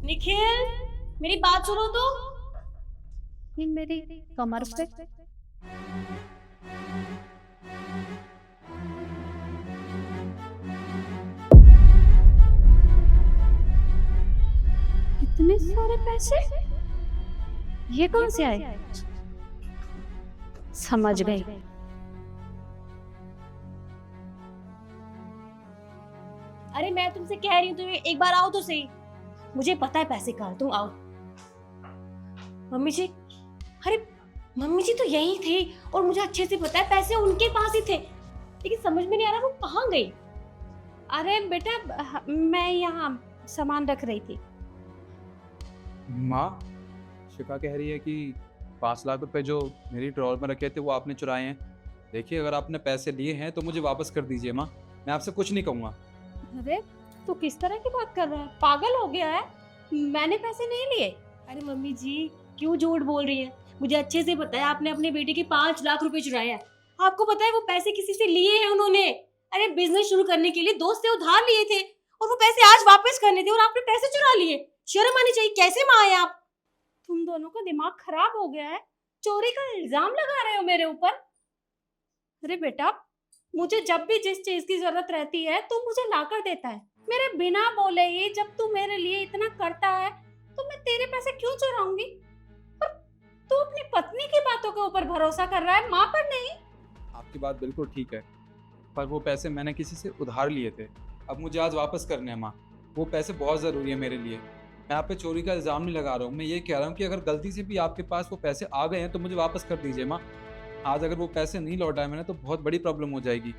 निखिल, मेरी बात सुनो तो। ये मेरी कमर पे इतने सारे पैसे, ये कहाँ से आए? समझ गई। अरे मैं तुमसे कह रही हूँ तुम एक बार आओ तो सही। मुझे पता है पैसे कहाँ हैं, तुम आओ। मम्मी जी, अरे मम्मी जी तो यही थी और मुझे अच्छे से पता है पैसे उनके पास ही थे, लेकिन समझ में नहीं आ रहा वो कहाँ गई। अरे बेटा, मैं यहाँ सामान रख रही थी। माँ, शिफा कह रही है कि 5 लाख रुपए जो मेरी ड्रॉर में रखे थे वो आपने चुराए हैं। देखिए, अगर आपने पैसे लिए हैं तो मुझे वापस कर दीजिए माँ, मैं आपसे कुछ नहीं कहूँगा। अरे तू किस तरह की बात कर रहा है? पागल हो गया है? मैंने पैसे नहीं लिए। अरे मम्मी जी क्यों झूठ बोल रही है? मुझे अच्छे से पता है आपने अपने बेटे के 5 लाख रुपए चुराए हैं। आपको पता है वो पैसे किसी से लिए हैं उन्होंने। अरे बिजनेस शुरू करने के लिए दोस्त से उधार लिए थे और वो पैसे आज वापस करने थे और आपने पैसे चुरा लिए। शर्म आनी चाहिए, कैसे माँ है आप? तुम दोनों का दिमाग खराब हो गया है। चोरी का इल्जाम लगा रहे हो मेरे ऊपर। अरे बेटा, मुझे जब भी जिस चीज की जरूरत रहती है तू मुझे लाकर देता है, मेरे बिना बोले ही। जब तू मेरे लिए इतना करता है तो मैं तेरे पैसे क्यों चुराऊंगी? पर तू अपनी पत्नी की बातों के ऊपर भरोसा कर रहा है, माँ पर नहीं। आपकी बात बिल्कुल ठीक है, पर वो पैसे मैंने किसी से उधार लिए थे, अब मुझे आज वापस करने हैं माँ। वो पैसे बहुत ज़रूरी है मेरे लिए। मैं आप पे चोरी का इल्ज़ाम नहीं लगा रहा हूँ, मैं ये कह रहा हूँ कि अगर गलती से भी आपके पास वो पैसे आ गए हैं तो मुझे वापस कर दीजिए माँ। आज अगर वो पैसे नहीं लौटाए मैंने तो बहुत बड़ी प्रॉब्लम हो जाएगी।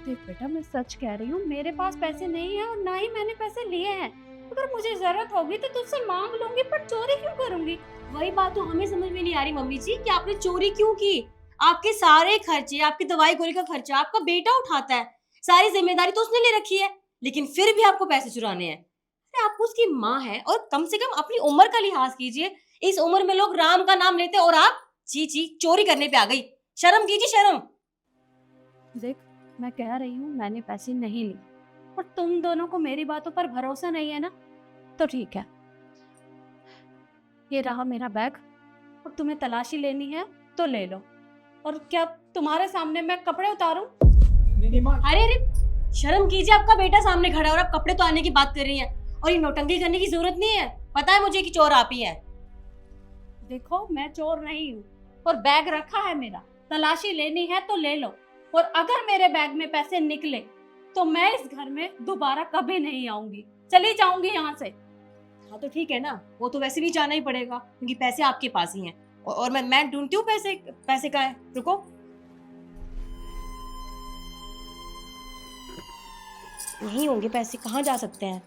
देख बेटा, मैं सच कह रही हूँ, मेरे पास पैसे नहीं है और ना ही मैंने पैसे लिए हैं। अगर मुझे जरूरत होगी तो तुझसे मांग लूंगी, पर चोरी क्यों करूंगी? वही बात तो हमें समझ में नहीं आ रही मम्मी जी कि आपने चोरी क्यों की। आपके सारे खर्चे, आपकी दवाई गोली का खर्चा आपका बेटा उठाता है, सारी जिम्मेदारी तो उसने ले रखी है, लेकिन फिर भी आपको पैसे चुराने हैं। अरे आप उसकी माँ है और कम से कम अपनी उम्र का लिहाज कीजिए। इस उम्र में लोग राम का नाम लेते और आप जी जी चोरी करने पे आ गई। शर्म कीजिए, शर्म। देख, मैं कह रही हूँ मैंने पैसे नहीं लिए, और तुम दोनों को मेरी बातों पर भरोसा नहीं है ना, तो ठीक है। ये रहा मेरा बैग, और तुम्हें तलाशी लेनी है तो ले लो। और क्या तुम्हारे सामने मैं कपड़े उतारूं? नहीं माँ। अरे अरे शर्म कीजिए, आपका बेटा सामने खड़ा है और आप कपड़े तो आने की बात कर रही हैं और ये नौटंकी करने की जरूरत नहीं है। पता है मुझे कि चोर आप ही हैं। देखो, मैं चोर नहीं हूँ और बैग रखा है मेरा। तलाशी लेनी है तो ले लो, और अगर मेरे बैग में पैसे निकले तो मैं इस घर में दोबारा कभी नहीं आऊंगी, चली जाऊंगी यहाँ से। हाँ तो ठीक है ना, वो तो वैसे भी जाना ही पड़ेगा क्योंकि पैसे आपके पास ही हैं और मैं ढूंढती हूँ पैसे। पैसे का है, रुको। नहीं होंगे पैसे, कहाँ जा सकते हैं?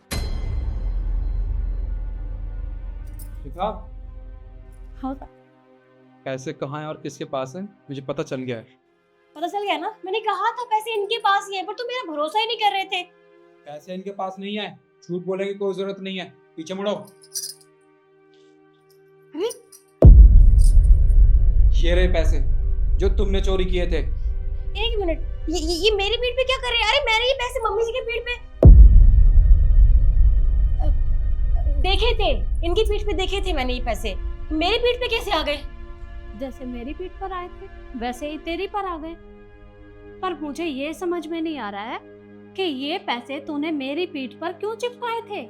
शिफा, हाँ, पैसे कहाँ हैं और किसके पास हैं मुझे पता चल गया है। पता चल गया ना, मैंने कहा था पैसे इनके पास ही हैं, पर तुम मेरा भरोसा ही नहीं कर रहे थे। पैसे इनके पास नहीं है, झूठ बोलने की कोई जरूरत नहीं है, पीछे मुड़ो। अरे ये रहे पैसे जो तुमने चोरी किए थे। एक मिनट, ये मेरी पीठ पे क्या कर रहे हैं? अरे मैंने ये पैसे मम्मी जी की पीठ पे देखे थे, इनकी पीठ पे देखे थे मैंने। ये पैसे मेरी पीठ पे कैसे आ गए? जैसे मेरी पीठ पर आए थे वैसे ही तेरी पर आ गए। पर मुझे ये समझ में नहीं आ रहा है कि ये पैसे तूने मेरी पीठ पर क्यों चिपकाए थे?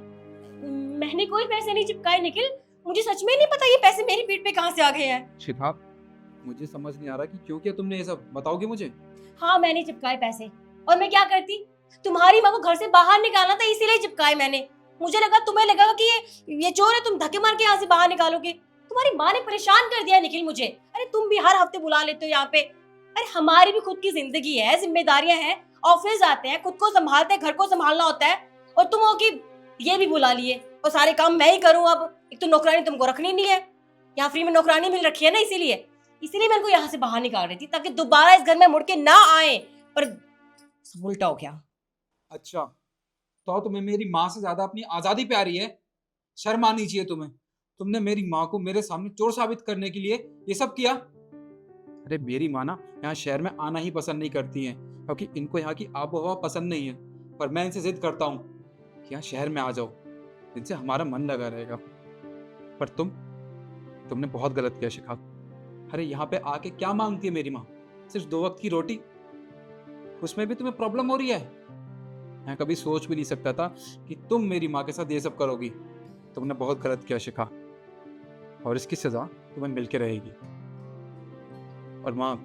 मैंने कोई पैसे नहीं चिपकाए निखिल, मुझे सच में नहीं पता ये पैसे मेरी पीठ पे कहाँ से आ गए हैं। शिफा, मुझे समझ नहीं आ रहा कि क्यों किया तुमने ये सब, बताओगे मुझे? हाँ मैंने चिपकाए पैसे, और मैं क्या करती? तुम्हारी माँ को घर से बाहर निकालना था इसीलिए चिपकाए मैंने। मुझे लगा तुम्हें लगा कि ये चोर है, तुम धक्के मार के यहाँ से बाहर निकालोगे। तुम्हारी माँ ने परेशान कर दिया निखिल मुझे। अरे तुम भी हर हफ्ते बुला लेते हो यहाँ पे। अरे हमारी भी खुद की जिंदगी है, जिम्मेदारियां हैं, ऑफिस जाते हैं, खुद को संभालते हैं, घर को संभालना होता है, और तुम हो कि ये भी बुला लिए और सारे काम मैं ही करूँ। अब एक तो नौकरानी तुमको रखनी नहीं है, यहाँ फ्री में नौकरानी मिल रखी है ना, इसीलिए मैं उनको यहाँ से बाहर निकाल रही थी ताकि दोबारा इस घर में मुड़ के ना आए। पर सब उल्टा हो गया। अच्छा, तो तुम्हें मेरी माँ से ज्यादा अपनी आजादी प्यारी है? शर्म आनी चाहिए तुम्हें। तुमने मेरी माँ को मेरे सामने चोर साबित करने के लिए ये सब किया। अरे मेरी माँ ना यहाँ शहर में आना ही पसंद नहीं करती हैं क्योंकि इनको यहाँ की आबो हवा पसंद नहीं है, पर मैं इनसे जिद करता हूँ कि यहाँ शहर में आ जाओ। जिनसे हमारा मन लगा रहेगा। पर तुमने बहुत गलत किया शिखा। अरे यहाँ पे आके क्या मांगती है मेरी माँ? सिर्फ 2 वक्त की रोटी, उसमें भी तुम्हें प्रॉब्लम हो रही है। मैं कभी सोच भी नहीं सकता था कि तुम मेरी माँ के साथ ये सब करोगी। तुमने बहुत गलत किया शिखा, और इसकी सजा तुम्हें मिलके रहेगी। और माँ,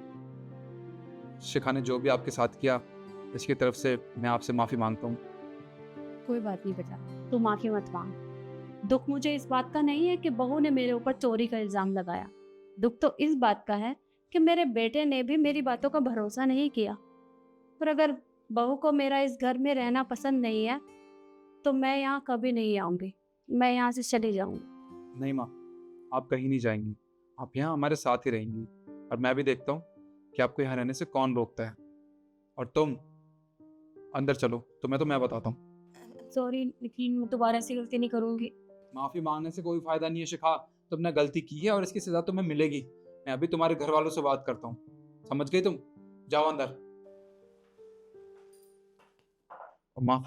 शिखा ने जो भी आपके साथ किया, इसकी तरफ से मैं आपसे माफी मांगता हूँ। कोई बात नहीं बेटा, तू माफी मत मांग। दुख मुझे इस बात का नहीं है कि बहू ने मेरे ऊपर चोरी का इल्जाम लगाया। दुख तो इस बात का है कि मेरे बेटे ने भी मेरी बातों का भरोसा नहीं किया। पर अगर बहू को मेरा इस घर में रहना पसंद नहीं है तो मैं यहाँ कभी नहीं आऊंगी, मैं यहाँ से चली जाऊंगी। नहीं माँ, आप कहीं नहीं जाएंगी, आप यहाँ हमारे साथ ही रहेंगी। और मैं भी देखता हूँ कि आपको यहाँ रहने से कौन रोकता है। और तुम अंदर चलो, तुम्हें तो मैं बताता हूँ। सॉरी, लेकिन मैं दोबारा ऐसी गलती नहीं करूंगी। माफी मांगने से कोई फायदा नहीं है शिखा। तुमने गलती की है और इसकी सजा तुम्हें मिलेगी। मैं अभी तुम्हारे घर वालों से बात करता हूँ, समझ गई तुम? जाओ अंदर। और माँ,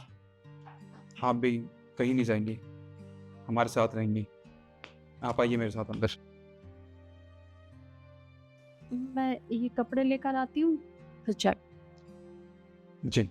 आप भी कहीं नहीं जाएंगी, हमारे साथ रहेंगी। आप आइए मेरे साथ अंदर। मैं ये कपड़े लेकर आती हूँ, फिर चल। जी।